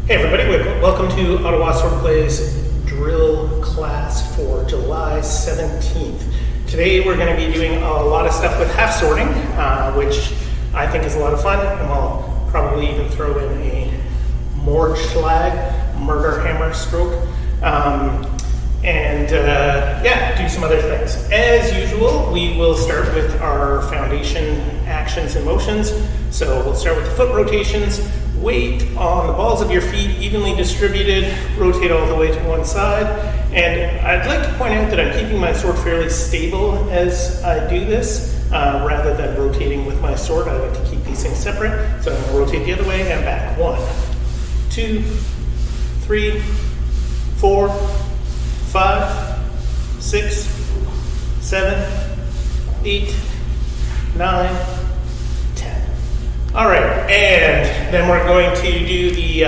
Hey everybody, welcome to Ottawa Swordplay's drill class for July 17th. Today we're going to be doing a lot of stuff with half swording, which I think is a lot of fun, and we'll probably even throw in a Mordschlag, murder hammer stroke, and do some other things. As usual, we will start with our foundation actions and motions. So we'll start with the foot rotations. Weight on the balls of your feet evenly distributed, rotate all the way to one side. And I'd like to point out that I'm keeping my sword fairly stable as I do this, rather than rotating with my sword. I like to keep these things separate. So I'm going to rotate the other way and back. 1, 2, 3, 4, 5, 6, 7, 8, 9, 10. All right, and then we're going to do the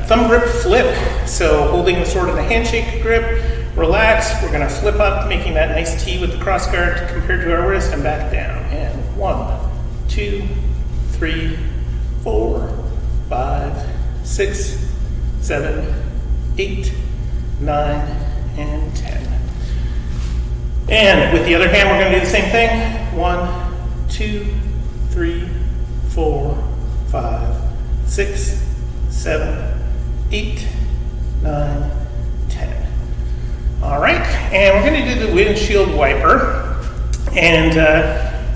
thumb grip flip. So holding the sword in the handshake grip, relax. We're going to flip up, making that nice T with the cross guard compared to our wrist, and back down. And 1, 2, 3, 4, 5, 6, 7, 8, 9, and 10. And with the other hand, we're going to do the same thing. 1, 2, 3, 4, 5, 6, 7, 8, 9, 10. All right, and we're going to do the windshield wiper. And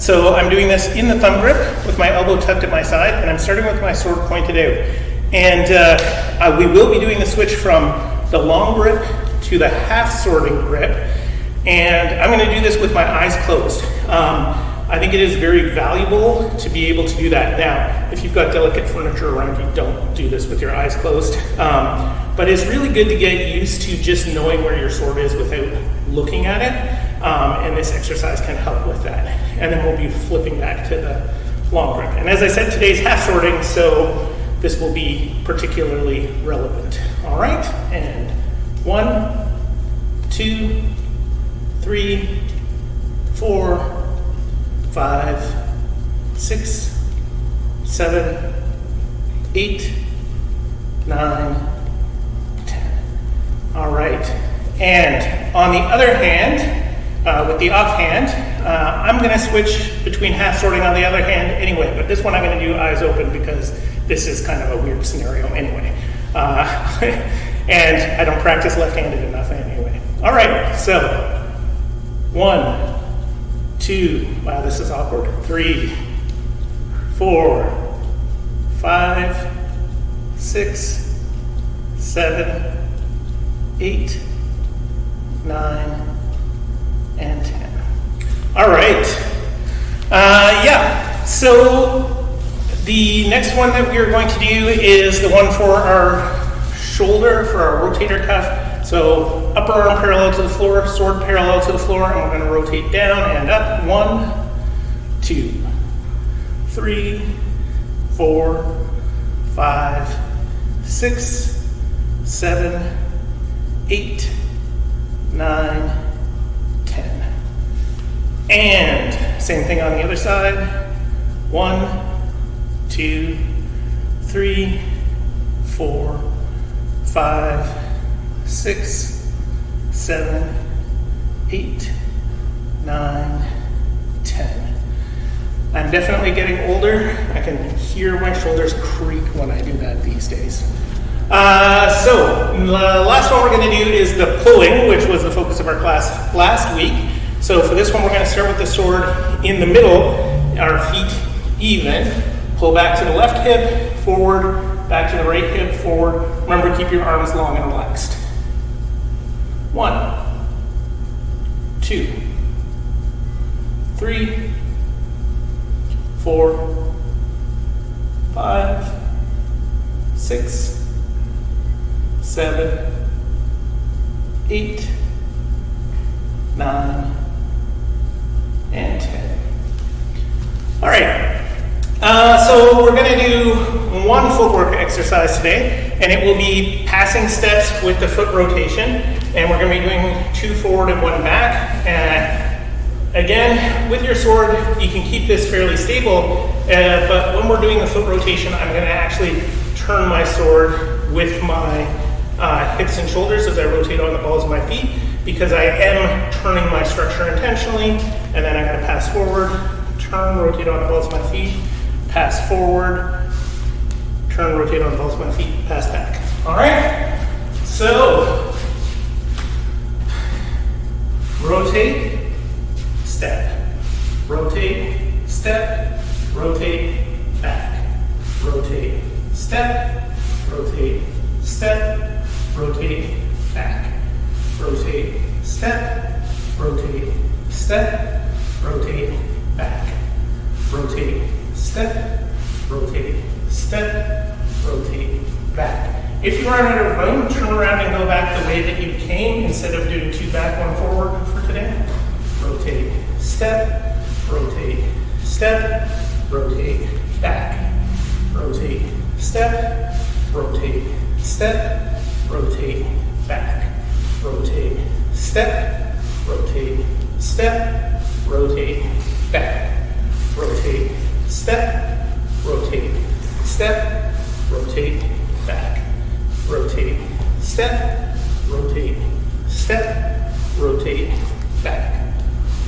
so I'm doing this in the thumb grip with my elbow tucked at my side, and I'm starting with my sword pointed out. And we will be doing the switch from the long grip to the half swording grip. And I'm going to do this with my eyes closed. I think it is very valuable to be able to do that. Now, if you've got delicate furniture around you, don't do this with your eyes closed. But it's really good to get used to just knowing where your sword is without looking at it. And this exercise can help with that. And then we'll be flipping back to the long grip. And as I said, today's half swording, so this will be particularly relevant. All right, and 1, 2, 3, 4, 5, 6, 7, 8, 9, 10. All right, and on the other hand, with the offhand, I'm going to switch between half swording on the other hand anyway, but this one I'm going to do eyes open because this is kind of a weird scenario anyway. And I don't practice left-handed enough anyway. All right, so 1, 2, wow, this is awkward. 3, 4, 5, 6, 7, 8, 9, and 10. All right. So the next one that we're going to do is the one for our shoulder, for our rotator cuff. So upper arm parallel to the floor, sword parallel to the floor, and we're going to rotate down and up. 1, 2, 3, 4, 5, 6, 7, 8, 9, 10. And same thing on the other side. 1, 2, 3, 4, 5, 6, 7, 8, 9, 10. I'm definitely getting older. I can hear my shoulders creak when I do that these days. So the last one we're going to do is the pulling, which was the focus of our class last week. So for this one, we're going to start with the sword in the middle, our feet even. Pull back to the left hip, forward, back to the right hip, forward. Remember, keep your arms long and relaxed. 1, 2, 3, 4, 5, 6, 7, 8, 9, and 10. All right. So we're going to do one footwork exercise today, and it will be passing steps with the foot rotation, and we're going to be doing 2 forward and 1 back. Again, with your sword, you can keep this fairly stable, but when we're doing the foot rotation, I'm going to actually turn my sword with my hips and shoulders as I rotate on the balls of my feet, because I am turning my structure intentionally, and then I'm going to pass forward, turn, rotate on the balls of my feet, pass forward, turn, rotate on the balls of my feet, pass back. All right? So, rotate, step, rotate, step, rotate, back, rotate, step, rotate, step, rotate, back, rotate, step, rotate, step, rotate, back, rotate, step, rotate, step, rotate, back. If you are out of room, turn around and go back the way that you came instead of doing 2 back, 1 forward for today. Rotate, step, rotate, step, rotate, back, rotate, step, rotate, step, rotate, back, rotate, step, rotate, step, rotate, back, rotate, step, rotate, step, rotate, back, rotate, step, rotate, step, rotate, back,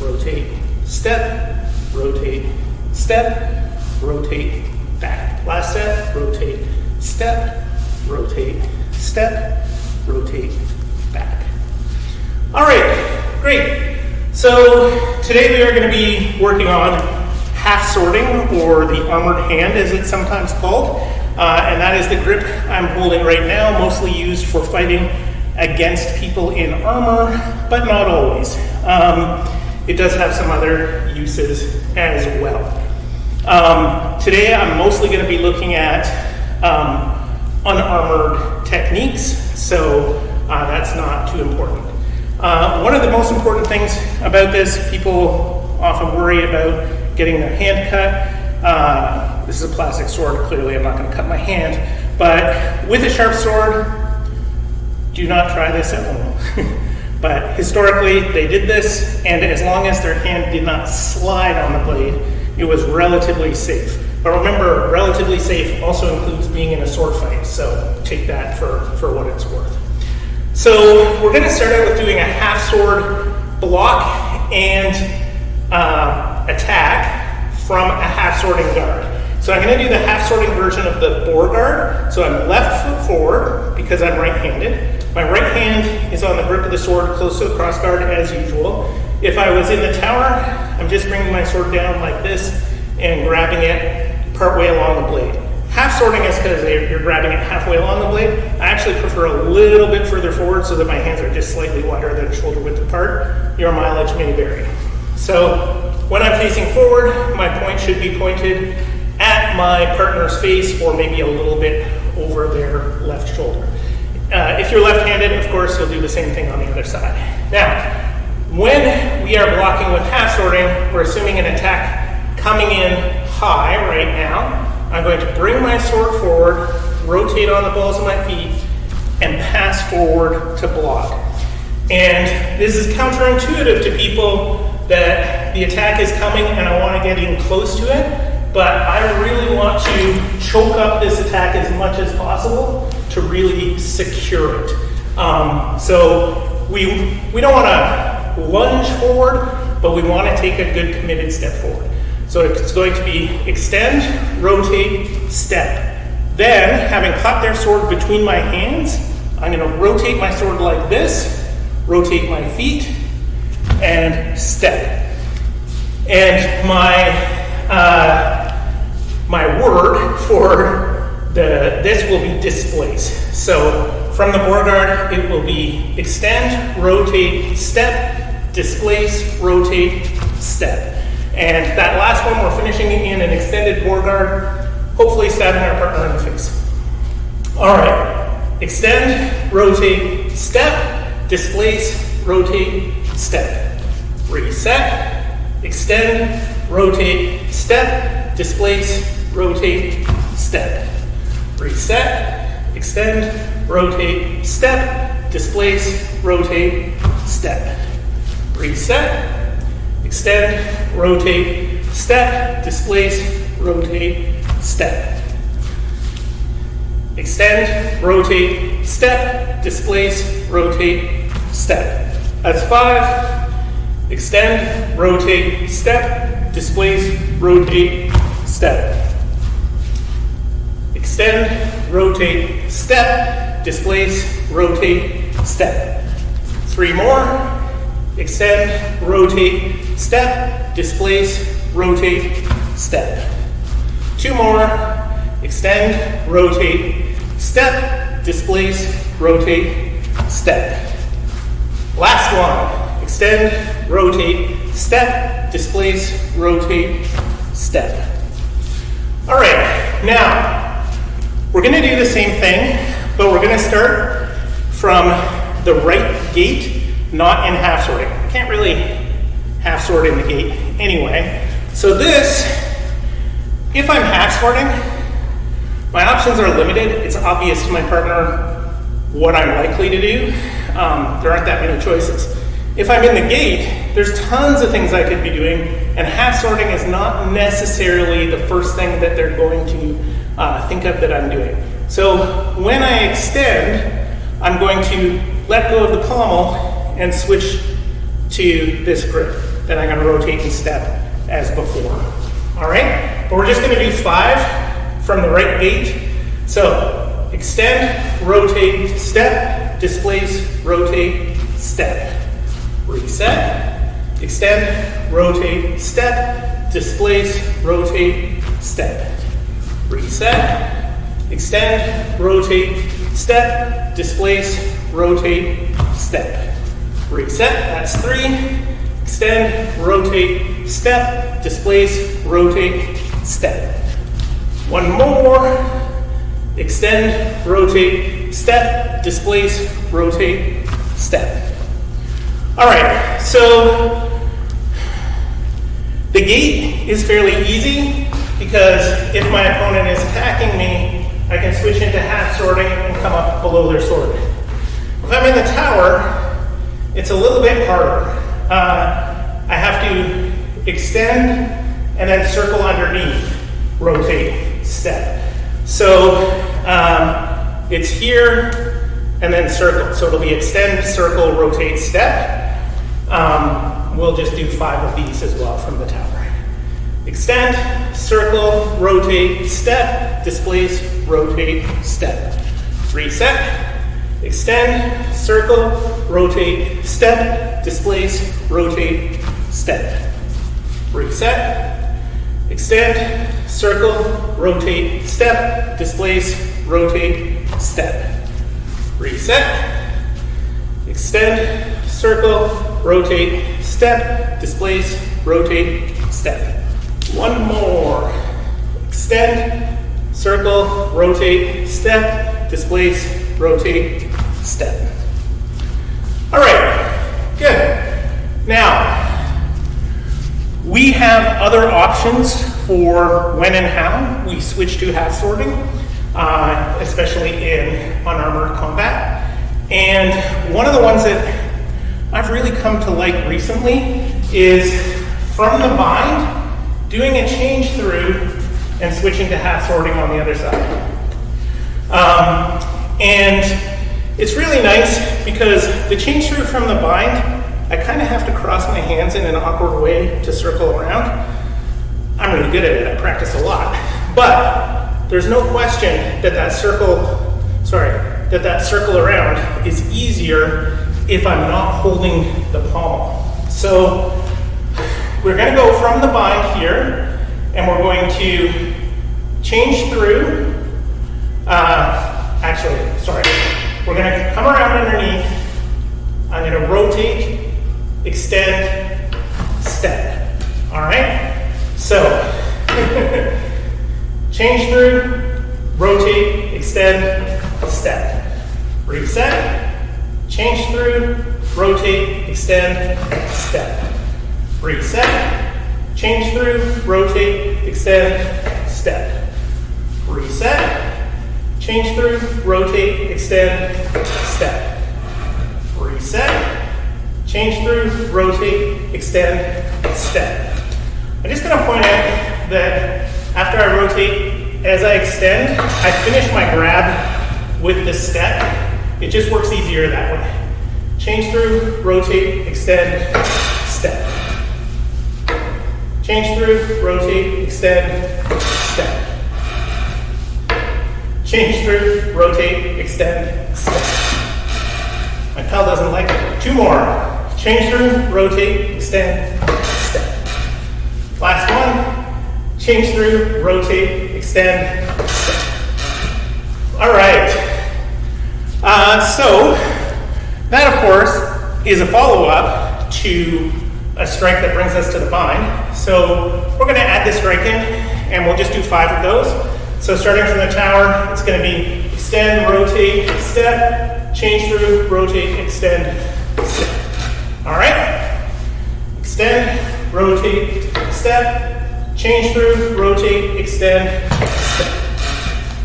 rotate, step, rotate, step, rotate, back. Last set, rotate, step, rotate, step, rotate, back. All right, great. So today we are going to be working on half swording, or the armored hand as it's sometimes called. And that is the grip I'm holding right now, mostly used for fighting against people in armor, but not always. It does have some other uses as well. Today I'm mostly going to be looking at unarmored techniques, so that's not too important. One of the most important things about this, people often worry about getting their hand cut. This is a plastic sword, clearly I'm not going to cut my hand, but with a sharp sword, do not try this at home. But historically, they did this, and as long as their hand did not slide on the blade, it was relatively safe. But remember, relatively safe also includes being in a sword fight, so take that for what it's worth. So we're going to start out with doing a half sword block and attack from a half swording guard. So I'm going to do the half swording version of the Boar guard. So I'm left foot forward because I'm right-handed. My right hand is on the grip of the sword close to the cross guard as usual. If I was in the tower, I'm just bringing my sword down like this and grabbing it partway along the blade. Half swording is because you're grabbing it halfway along the blade. I actually prefer a little bit further forward so that my hands are just slightly wider than shoulder width apart. Your mileage may vary. So when I'm facing forward, my point should be pointed at my partner's face or maybe a little bit over their left shoulder. If you're left-handed, of course, you'll do the same thing on the other side. Now, when we are blocking with half swording, we're assuming an attack coming in high right now. I'm going to bring my sword forward, rotate on the balls of my feet, and pass forward to block. And this is counterintuitive to people that the attack is coming and I want to get in close to it, but I really want to choke up this attack as much as possible to really secure it. So we don't want to lunge forward, but we want to take a good committed step forward. So it's going to be extend, rotate, step. Then, having caught their sword between my hands, I'm going to rotate my sword like this, rotate my feet, and step. And my word for this will be displace. So from the Boar guard, it will be extend, rotate, step, displace, rotate, step. And that last one, we're finishing in an extended Boar guard, hopefully stabbing our partner in the face. All right, extend, rotate, step, displace, rotate, step. Reset, extend, rotate, step, displace, rotate, step. Reset, extend, rotate, step, displace, rotate, step. Reset, extend, rotate, step, displace, rotate, step. extend, rotate, step, displace, rotate, step. That's 5. Extend, rotate, step, displace, rotate, step. Extend, rotate, step, displace, rotate, step. 3 more. Extend, rotate, step, displace, rotate, step. 2 more. Extend, rotate, step, displace, rotate, step. Last one. Extend, rotate, step, displace, rotate, step. All right, now we're going to do the same thing, but we're going to start from the right gate, not in half sorting. Can't really half sort in the gate anyway. So this, if I'm half sorting, my options are limited. It's obvious to my partner what I'm likely to do. There aren't that many choices. If I'm in the gate, there's tons of things I could be doing, and half sorting is not necessarily the first thing that they're going to think of that I'm doing. So when I extend, I'm going to let go of the pommel and switch to this grip. Then I'm going to rotate and step as before. All right, but we're just going to do 5 from the right gate. So extend, rotate, step, displace, rotate, step. Reset, extend, rotate, step, displace, rotate, step. Reset, extend, rotate, step, displace, rotate, step. Reset, that's 3. Extend, rotate, step, displace, rotate, step. 1 more. Extend, rotate, step, displace, rotate, step. All right, so the gate is fairly easy because if my opponent is attacking me, I can switch into half sorting and come up below their sword. If I'm in the tower, it's a little bit harder. I have to extend and then circle underneath, rotate, step. So it's here and then circle. So it'll be extend, circle, rotate, step. We'll just do 5 of these as well from the tower. Extend, circle, rotate, step, displace, rotate, step. Reset, extend, circle, rotate, step, displace, rotate, step. Reset, extend, circle, rotate, step, displace, rotate, step. Reset, extend, circle, rotate, step, displace, rotate, step. 1 more. Extend, circle, rotate, step, displace, rotate, step. All right, good. Now, we have other options for when and how we switch to half sorting, especially in unarmored combat. And one of the ones that I've really come to like recently is from the bind, doing a change through and switching to half sorting on the other side. And it's really nice because the change through from the bind, I kind of have to cross my hands in an awkward way to circle around. I'm really good at it, I practice a lot. But there's no question that that circle around is easier if I'm not holding the pommel. So we're going to go from the bind here, and we're going to change through. We're going to come around underneath. I'm going to rotate, extend, step. All right? So change through, rotate, extend, step. Reset, change through, rotate, extend, step. Reset, change through, rotate, extend, step. Reset, change through, rotate, extend, step. Reset, change through, rotate, extend, step. I'm just going to point out that after I rotate, as I extend, I finish my grab with this step. It just works easier that way. Change through, rotate, extend, step. Change through, rotate, extend, step. Change through, rotate, extend, step. My pal doesn't like it. 2 more. Change through, rotate, extend, step. Last one. Change through, rotate, extend, step. All right. So that, of course, is a follow-up to a strike that brings us to the bind. So we're going to add this strike in, and we'll just do 5 of those. So starting from the tower, it's going to be extend, rotate, step, change through, rotate, extend, step. All right? Extend, rotate, step, change through, rotate, extend, step.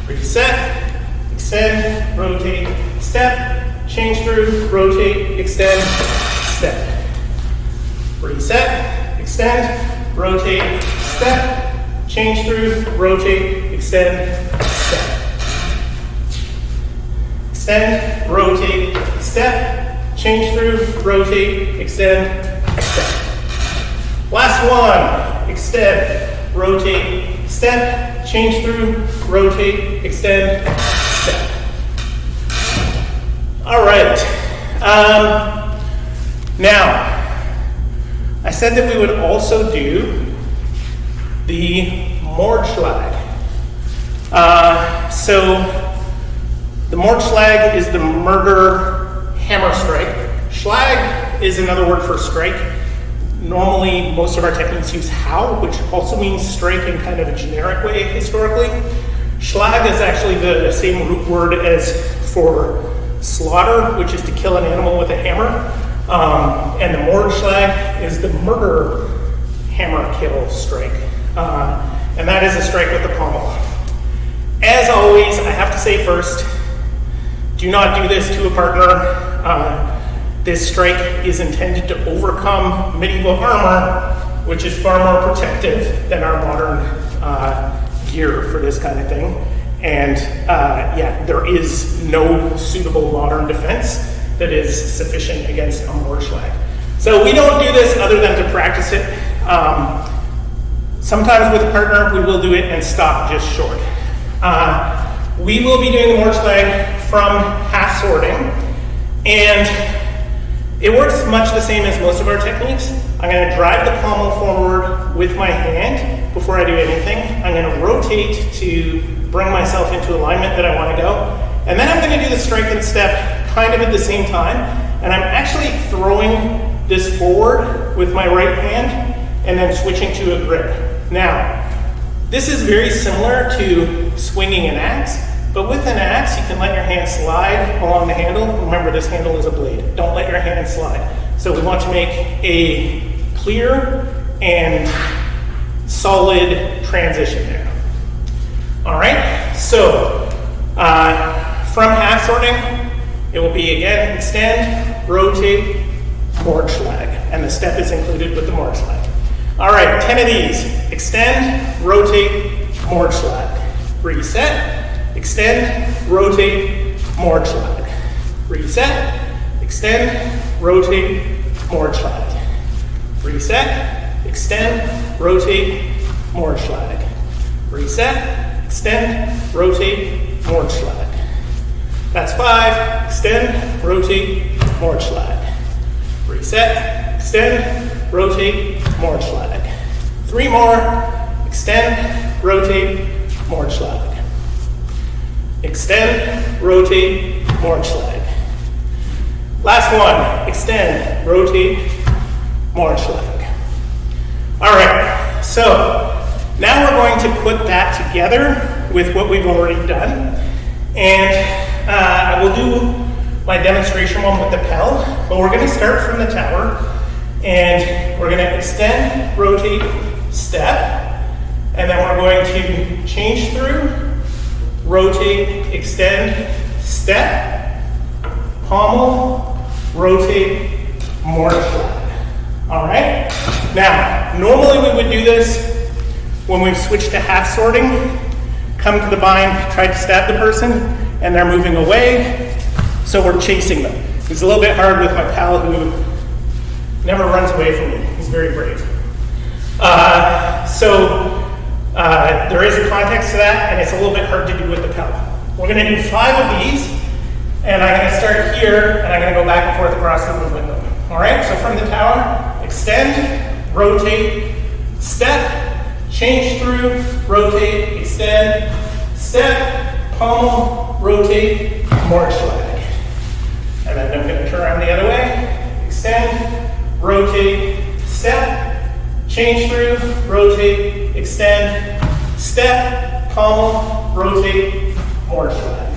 Reset, extend, rotate, step, change through, rotate, extend, step. Reset, extend, rotate, step, change through, rotate, extend, step. Extend, rotate, step, change through, rotate, extend, step. Last one, extend, rotate, step, change through, rotate, extend, step. All right. Now, I said that we would also do the Mordschlag. So the Mordschlag is the murder hammer strike. Schlag is another word for strike. Normally, most of our techniques use how, which also means strike in kind of a generic way historically. Schlag is actually the same root word as for slaughter, which is to kill an animal with a hammer. And the Mordschlag is the murder hammer kill strike. And that is a strike with the pommel. As always, I have to say first, do not do this to a partner. This strike is intended to overcome medieval armor, which is far more protective than our modern gear for this kind of thing. And yeah, there is no suitable modern defense that is sufficient against a Mordschlag. So we don't do this other than to practice it. Sometimes with a partner, we will do it and stop just short. We will be doing the Mordschlag from half swording, and it works much the same as most of our techniques. I'm going to drive the pommel forward with my hand before I do anything. I'm going to rotate to bring myself into alignment that I want to go, and then I'm going to do the strike and step kind of at the same time, and I'm actually throwing this forward with my right hand and then switching to a grip. Now, this is very similar to swinging an axe, but with an axe, you can let your hand slide along the handle. Remember, this handle is a blade. Don't let your hand slide. So we want to make a clear and solid transition there. All right, so from half sorting, it will be again, extend, rotate, Mordschlag, and the step is included with the Mordschlag. All right, 10 of these. Extend, rotate, Mordschlag. Reset, extend, rotate, Mordschlag. Reset, extend, rotate, Mordschlag. Reset, extend, rotate, Mordschlag. Reset, extend, rotate, Mordschlag. That's 5. Extend, rotate, Mordschlag. Reset, extend, rotate, Mordschlag. 3 more. Extend, rotate, Mordschlag. Extend, rotate, Mordschlag. Last one. Extend, rotate, Mordschlag. All right. So now we're going to put that together with what we've already done, and I will do my demonstration one with the Pell, but we're going to start from the tower, and we're going to extend, rotate, step, and then we're going to change through, rotate, extend, step, pommel, rotate, Mordschlag. All right? Now, normally we would do this when we've switched to half sorting, come to the bind, tried to stab the person, and they're moving away, so we're chasing them. It's a little bit hard with my pal who never runs away from me. He's very brave. There is a context to that, and it's a little bit hard to do with the pal. We're going to do 5 of these, and I'm going to start here, and I'm going to go back and forth across the room with them. All right, so from the tower, extend, rotate, step, change through, rotate, extend, step, pommel, rotate, Mordschlag. And then I'm going to turn around the other way, extend, rotate, step, change through, rotate, extend, step, pommel, rotate, Mordschlag.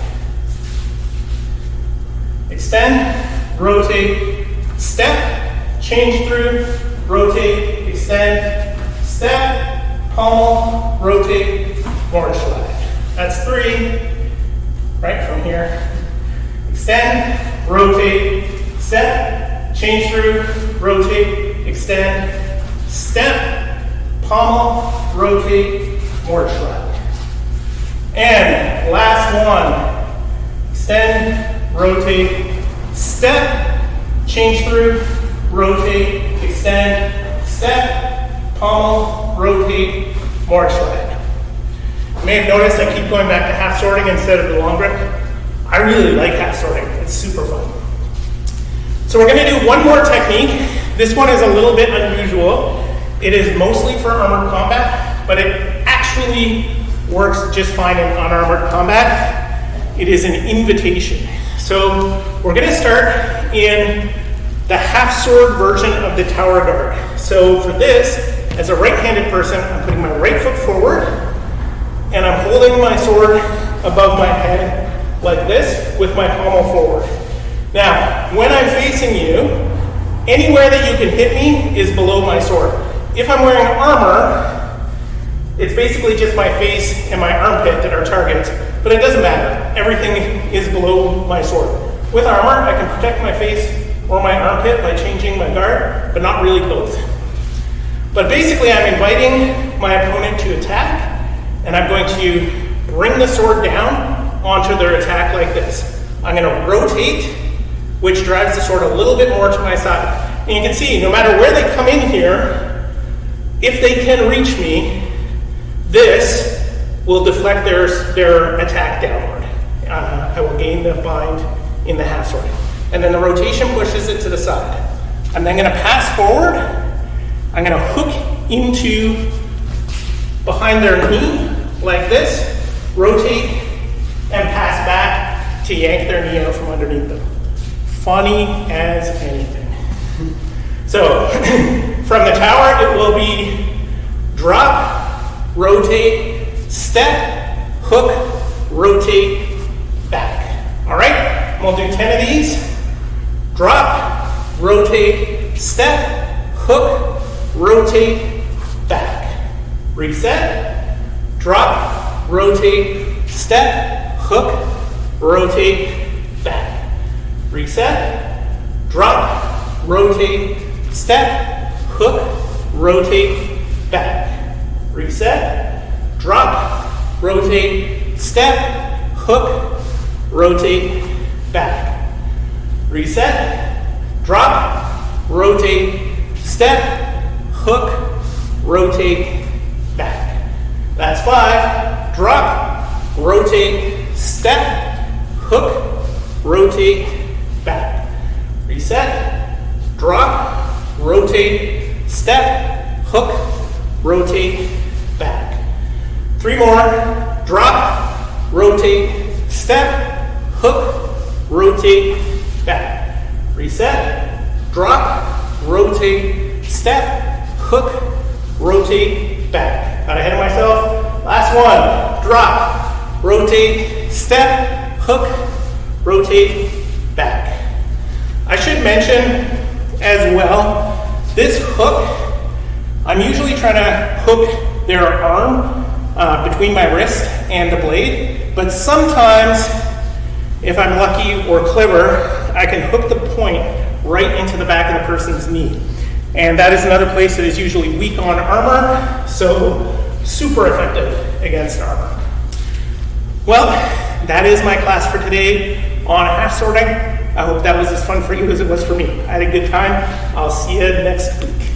Extend, rotate, step, change through, rotate, extend, step, pommel, rotate, Mordschlag. That's 3, right from here. Extend, rotate, step, change through, rotate, extend, step, pommel, rotate, Mordschlag. And last one, extend, rotate, step, change through, rotate, extend, step, pommel, rotate, Mordschlag. You may have noticed I keep going back to half sorting instead of the long grip. I really like half sorting, it's super fun. So we're going to do one more technique. This one is a little bit unusual. It is mostly for armored combat, but it actually works just fine in unarmored combat. It is an invitation. So we're going to start in the half sword version of the tower guard. So for this, as a right-handed person, I'm putting my right foot forward, and I'm holding my sword above my head like this with my pommel forward. Now, when I'm facing you, anywhere that you can hit me is below my sword. If I'm wearing armor, it's basically just my face and my armpit that are targets, but it doesn't matter. Everything is below my sword. With armor, I can protect my face or my armpit by changing my guard, but not really both. But basically, I'm inviting my opponent to attack, and I'm going to bring the sword down onto their attack like this. I'm going to rotate, which drives the sword a little bit more to my side. And you can see, no matter where they come in here, if they can reach me, this will deflect their attack downward. I will gain the bind in the half sword. And then the rotation pushes it to the side. I'm then going to pass forward. I'm going to hook into behind their knee like this, rotate, and pass back to yank their knee out from underneath them. Funny as anything. So, from the tower, it will be drop, rotate, step, hook, rotate, back. All right? We'll do 10 of these. Drop, rotate, step, hook, rotate, back. Reset, drop, rotate, step, hook, rotate, back. Reset, drop, rotate, step, hook, rotate, back. Reset, drop, rotate, step, hook, rotate, back. Reset, drop, rotate, step, hook, rotate, back. That's 5. Drop, rotate, step, hook, rotate, back. Reset, drop, rotate, step, hook, rotate, back. 3 more. Drop, rotate, step, hook, rotate, back. Reset, drop, rotate, step, hook, rotate, back. Got ahead of myself. Last one. Drop, rotate, step, hook, rotate, back. I should mention as well, this hook, I'm usually trying to hook their arm between my wrist and the blade, but sometimes, if I'm lucky or clever, I can hook the point right into the back of the person's knee. And that is another place that is usually weak on armor, so super effective against armor. Well, that is my class for today on half sorting. I hope that was as fun for you as it was for me. I had a good time. I'll see you next week.